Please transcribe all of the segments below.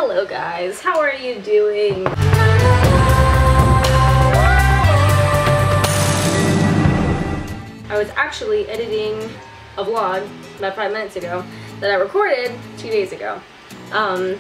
Hello guys, how are you doing? I was actually editing a vlog about 5 minutes ago that I recorded 2 days ago. And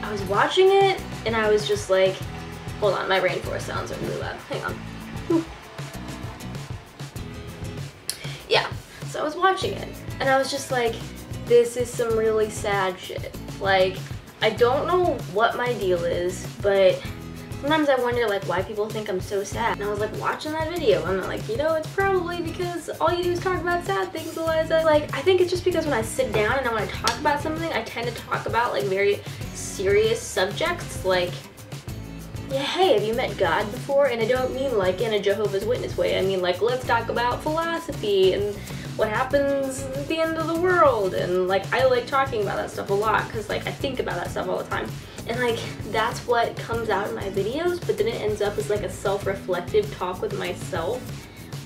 I was watching it and I was just like, hold on, my rainforest sounds are really loud. Hang on. Whew. Yeah, so I was watching it and I was just like, this is some really sad shit. Like, I don't know what my deal is, but sometimes I wonder like why people think I'm so sad. And I was like watching that video and I'm like, you know, it's probably because all you do is talk about sad things, Eliza. Like, I think it's just because when I sit down and I want to talk about something, I tend to talk about like very serious subjects. Like, yeah, hey, have you met God before? And I don't mean like in a Jehovah's Witness way. I mean like, let's talk about philosophy and what happens at the end of the world. And like, I like talking about that stuff a lot because like I think about that stuff all the time. And like, that's what comes out in my videos, but then it ends up as like a self-reflective talk with myself,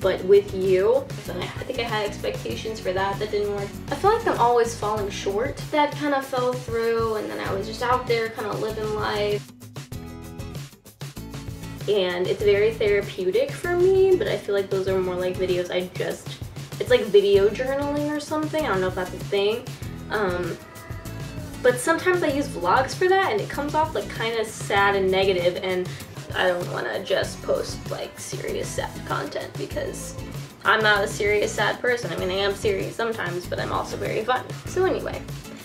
but with you. So I think I had expectations for that didn't work. I feel like I'm always falling short. That kind of fell through, and then I was just out there kind of living life. And it's very therapeutic for me, but I feel like those are more like videos it's like video journaling or something. I don't know if that's a thing. But sometimes I use vlogs for that and it comes off like kind of sad and negative, and I don't want to just post like serious sad content because I'm not a serious sad person. I mean, I am serious sometimes, but I'm also very fun. So anyway,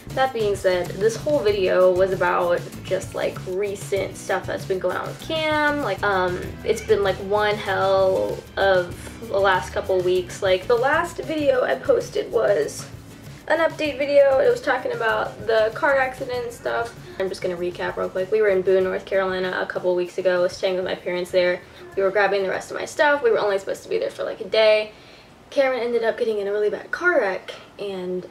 that being said, this whole video was about just like recent stuff that's been going on with Cam. Like, it's been like one hell of the last couple weeks. Like, the last video I posted was an update video. It was talking about the car accident and stuff. I'm just gonna recap real quick. We were in Boone, North Carolina a couple weeks ago, staying with my parents there. We were grabbing the rest of my stuff. We were only supposed to be there for like a day. Cameron ended up getting in a really bad car wreck, and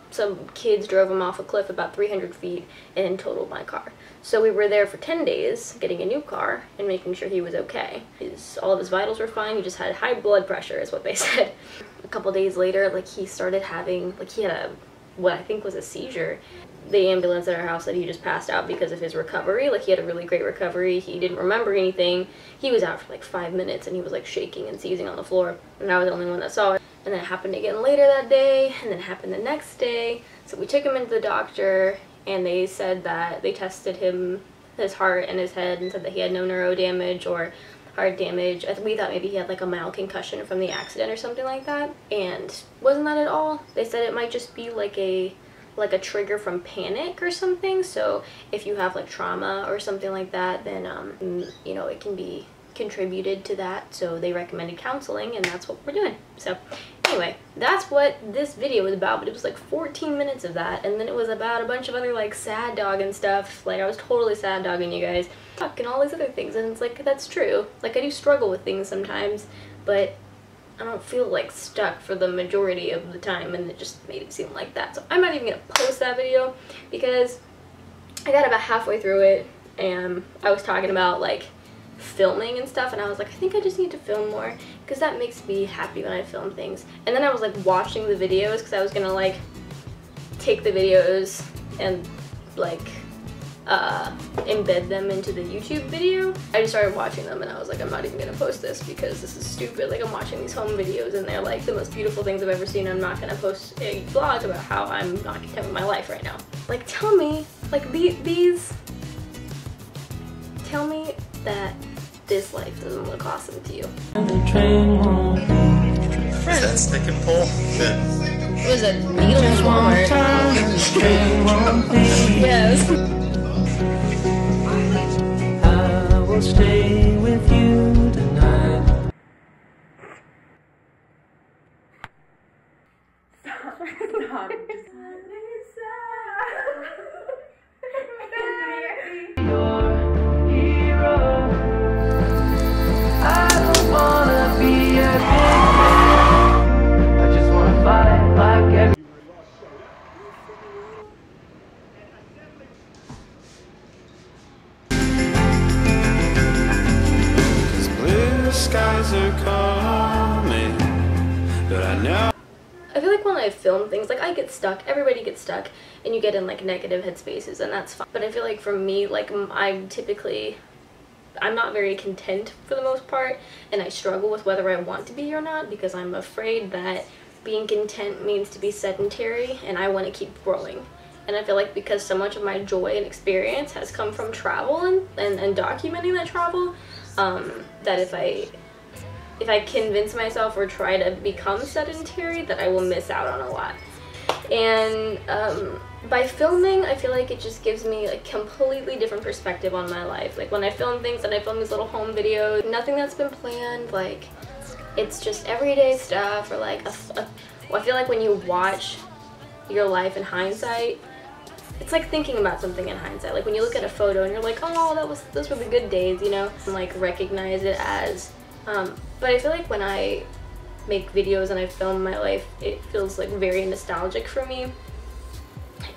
some kids drove him off a cliff about 300 feet and totaled my car. So we were there for 10 days getting a new car and making sure he was okay. All of his vitals were fine. He just had high blood pressure is what they said. A couple days later, like, he started having, like, he had what I think was a seizure. The ambulance at our house said he just passed out because of his recovery. Like, he had a really great recovery. He didn't remember anything. He was out for like 5 minutes and he was like shaking and seizing on the floor. And I was the only one that saw it. And then it happened again later that day, and then it happened the next day. So we took him into the doctor and they said that they tested his heart and his head and said that he had no neuro damage or heart damage. We thought maybe he had like a mild concussion from the accident or something like that. And wasn't that at all. They said it might just be like a trigger from panic or something. So if you have like trauma or something like that, then you know, it can be contributed to that. So they recommended counseling, and that's what we're doing. So anyway, that's what this video was about, but it was like 14 minutes of that, and then it was about a bunch of other like sad dog and stuff. Like, I was totally sad dogging you guys, and all these other things, and it's like, that's true. Like, I do struggle with things sometimes, but I don't feel like stuck for the majority of the time, and it just made it seem like that. So I'm not even gonna post that video because I got about halfway through it and I was talking about like filming and stuff, and I was like, I think I just need to film more because that makes me happy when I film things. And then I was like watching the videos because I was gonna like take the videos and like embed them into the YouTube video. I just started watching them and I was like, I'm not even gonna post this because this is stupid. Like, I'm watching these home videos and they're like the most beautiful things I've ever seen. I'm not gonna post a vlog about how I'm not content with my life right now. Like, tell me, like, tell me that this life doesn't look awesome to you. Is that stick and pull? What was it? Needles Walmart? Yes. I will stay with you tonight. Stop. Your hero. I don't wanna be a big man. I just wanna fight like every. Skies are coming, but I know. I feel like one when I film things, like I get stuck, everybody gets stuck, and you get in like negative headspaces, and that's fine. But I feel like for me, like I'm not very content for the most part, and I struggle with whether I want to be or not, because I'm afraid that being content means to be sedentary, and I want to keep growing. And I feel like because so much of my joy and experience has come from travel and documenting that travel, that if I convince myself or try to become sedentary, that I will miss out on a lot. And by filming, I feel like it just gives me a completely different perspective on my life. Like when I film things and I film these little home videos, nothing that's been planned, like it's just everyday stuff, or like I feel like when you watch your life in hindsight, it's like thinking about something in hindsight. Like when you look at a photo and you're like, oh, those were the good days, you know, and like recognize it as but I feel like when I make videos and I film my life, it feels like very nostalgic for me,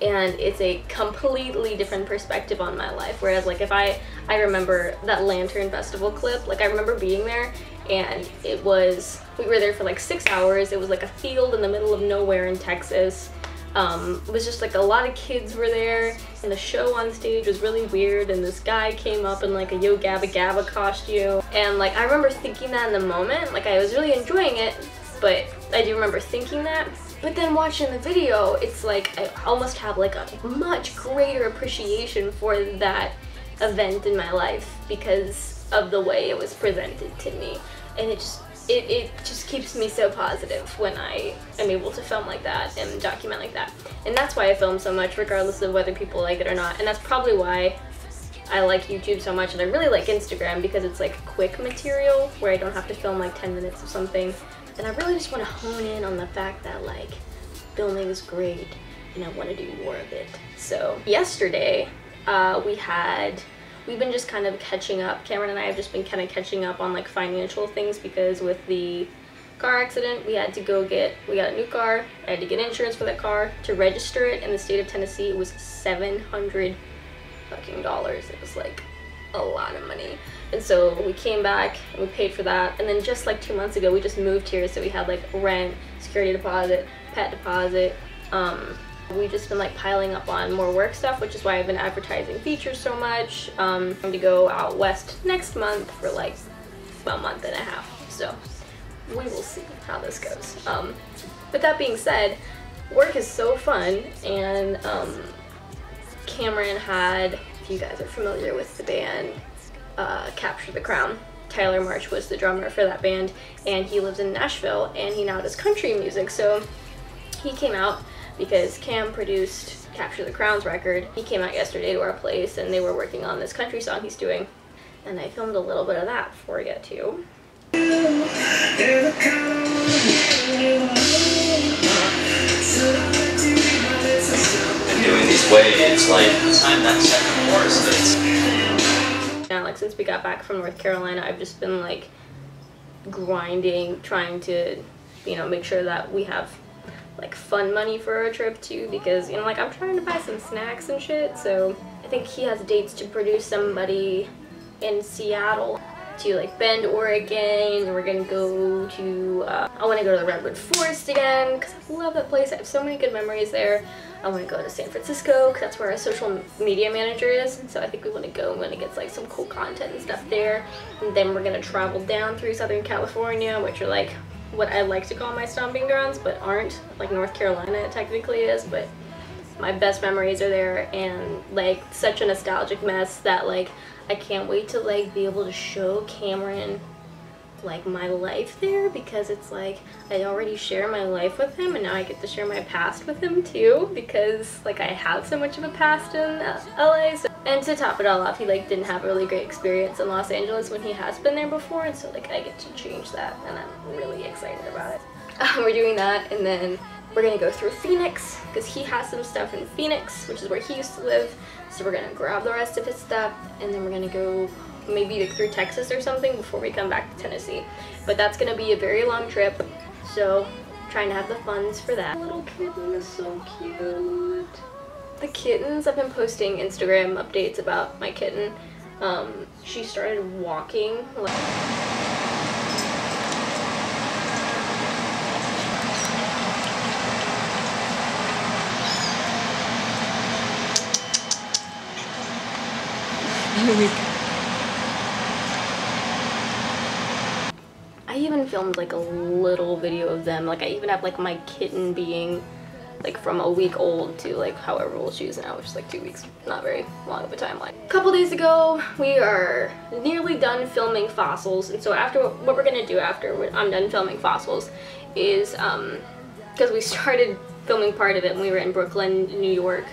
and it's a completely different perspective on my life. Whereas like if I remember that Lantern Festival clip, like I remember being there, and we were there for like 6 hours. It was like a field in the middle of nowhere in Texas. It was just like a lot of kids were there, and the show on stage was really weird, and this guy came up in like a Yo Gabba Gabba costume, and like I remember thinking that in the moment, like I was really enjoying it, but I do remember thinking that. But then watching the video, it's like I almost have like a much greater appreciation for that event in my life because of the way it was presented to me, and it just keeps me so positive when I am able to film like that and document like that. And that's why I film so much, regardless of whether people like it or not. And that's probably why I like YouTube so much, and I really like Instagram, because it's like quick material where I don't have to film like 10 minutes of something. And I really just want to hone in on the fact that like filming is great and I want to do more of it. So yesterday we've been just kind of catching up. Cameron and I have just been kind of catching up on like financial things, because with the car accident, we got a new car. I had to get insurance for that car. To register it in the state of Tennessee, it was $700 fucking. It was like a lot of money. And so we came back and we paid for that. And then just like 2 months ago, we just moved here, so we had like rent, security deposit, pet deposit. We've just been like piling up on more work stuff, which is why I've been advertising features so much. I'm going to go out west next month for like a month and a half, so we will see how this goes. But that being said, work is so fun, and Cameron had, if you guys are familiar with the band Capture the Crown, Tyler March was the drummer for that band, and he lives in Nashville, and he now does country music. So he came out because Cam produced Capture the Crown's record. He came out yesterday to our place, and they were working on this country song he's doing, and I filmed a little bit of that before I get to. And doing these waves, like time that second chorus that's. Now, like since we got back from North Carolina, I've just been like grinding, trying to, you know, make sure that we have like fun money for our trip too, because, you know, like I'm trying to buy some snacks and shit. So I think he has dates to produce somebody in Seattle, to like Bend, Oregon, and we're gonna go to I want to go to the Redwood Forest again, because I love that place. I have so many good memories there. I want to go to San Francisco, because that's where our social media manager is, and so I think we want to go and get like some cool content and stuff there. And then we're gonna travel down through Southern California, which are like what I like to call my stomping grounds, but aren't. Like North Carolina it technically is, but my best memories are there, and like such a nostalgic mess that like I can't wait to like be able to show Cameron like my life there, because it's like I already share my life with him, and now I get to share my past with him too, because like I have so much of a past in LA. So, and to top it all off, he like didn't have a really great experience in Los Angeles when he has been there before, and so like I get to change that, and I'm really excited about it. We're doing that, and then we're gonna go through Phoenix, because he has some stuff in Phoenix, which is where he used to live. So we're gonna grab the rest of his stuff, and then we're gonna go maybe through Texas or something before we come back to Tennessee. But that's gonna be a very long trip, so trying to have the funds for that. The little kitten is so cute. The kittens, I've been posting Instagram updates about my kitten. She started walking like . I even filmed like a little video of them. Like I even have like my kitten being like from a week old to like however old she is now, which is like 2 weeks. Not very long of a timeline. A couple days ago, we are nearly done filming fossils, and so after what we're gonna do after I'm done filming fossils is because we started filming part of it when we were in Brooklyn, New York,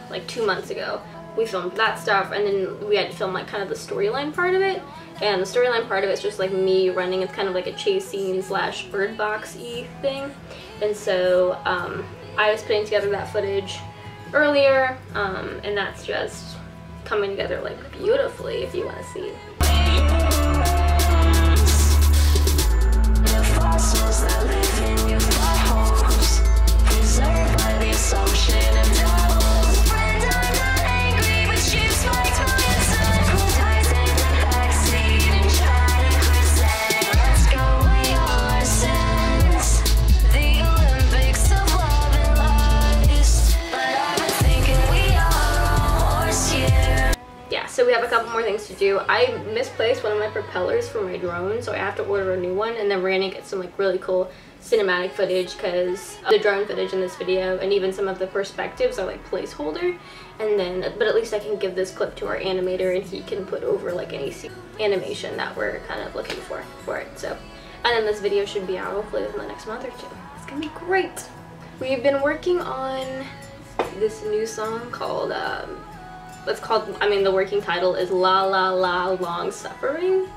like 2 months ago. We filmed that stuff, and then we had to film like kind of the storyline part of it. And the storyline part of it's just like me running. It's kind of like a chase scene slash Bird Box-y thing. And so I was putting together that footage earlier, and that's just coming together like beautifully if you want to see. So we have a couple more things to do. I misplaced one of my propellers for my drone, so I have to order a new one, and then we're gonna get some like really cool cinematic footage because the drone footage in this video and even some of the perspectives are like placeholder. And then, but at least I can give this clip to our animator and he can put over like any animation that we're kind of looking for it. So, and then this video should be out hopefully within the next month or two. It's gonna be great. We've been working on this new song called the working title is La La La Long Suffering.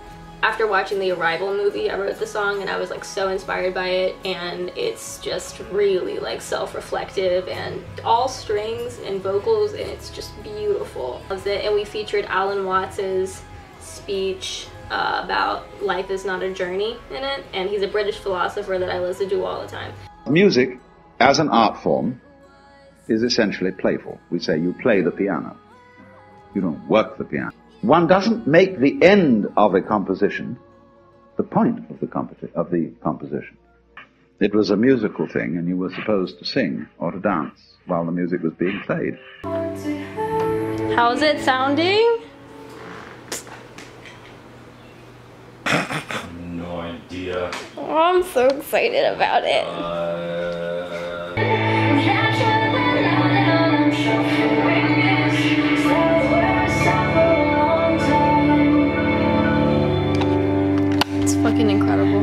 After watching the Arrival movie, I wrote the song and I was like so inspired by it, and it's just really like self-reflective and all strings and vocals, and it's just beautiful. And we featured Alan Watts's speech about life is not a journey in it, and he's a British philosopher that I listen to all the time. Music, as an art form, is essentially playful. We say you play the piano. You don't work the piano. One doesn't make the end of a composition the point of the composition. It was a musical thing, and you were supposed to sing or to dance while the music was being played. How's it sounding? No idea. Oh, I'm so excited about it. Fucking incredible.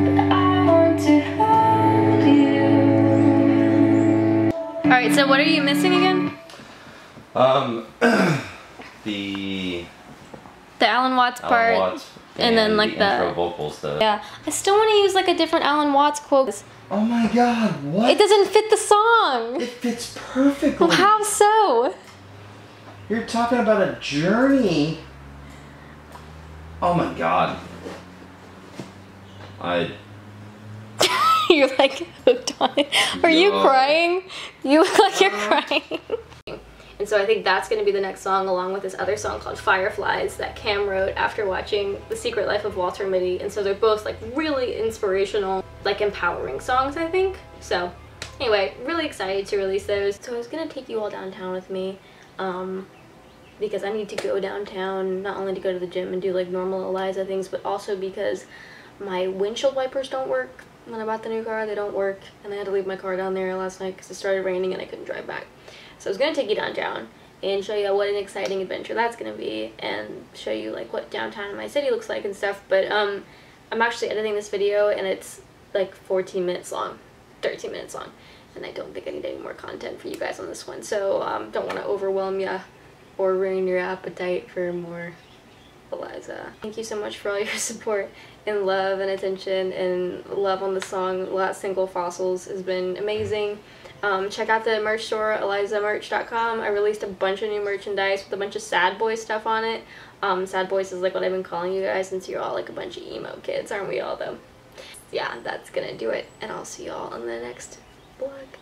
Alright, so what are you missing again? The Alan Watts part, and then like the intro vocals though. Yeah, I still want to use like a different Alan Watts quote. Oh my god, what? It doesn't fit the song. It fits perfectly. Well, how so? You're talking about a journey. Oh my god. You're like hooked on it. Are you crying? You look like you're crying. And so I think that's going to be the next song, along with this other song called Fireflies that Cam wrote after watching The Secret Life of Walter Mitty. And so they're both like really inspirational, like empowering songs, I think. So anyway, really excited to release those. So I was going to take you all downtown with me because I need to go downtown, not only to go to the gym and do like normal Eliza things, but also because my windshield wipers don't work. When I bought the new car, they don't work, and I had to leave my car down there last night because it started raining and I couldn't drive back. So I was going to take you downtown and show you what an exciting adventure that's going to be, and show you like what downtown in my city looks like and stuff. But I'm actually editing this video, and it's like 14 minutes long, 13 minutes long, and I don't think I need any more content for you guys on this one. So don't want to overwhelm you or ruin your appetite for more Eliza. Thank you so much for all your support and love and attention and love on the song. The last single, Fossils, has been amazing. Check out the merch store, elizamerch.com. I released a bunch of new merchandise with a bunch of Sad Boy stuff on it. Sad Boys is like what I've been calling you guys, since you're all like a bunch of emo kids, aren't we all though? Yeah, that's gonna do it, and I'll see y'all on the next vlog.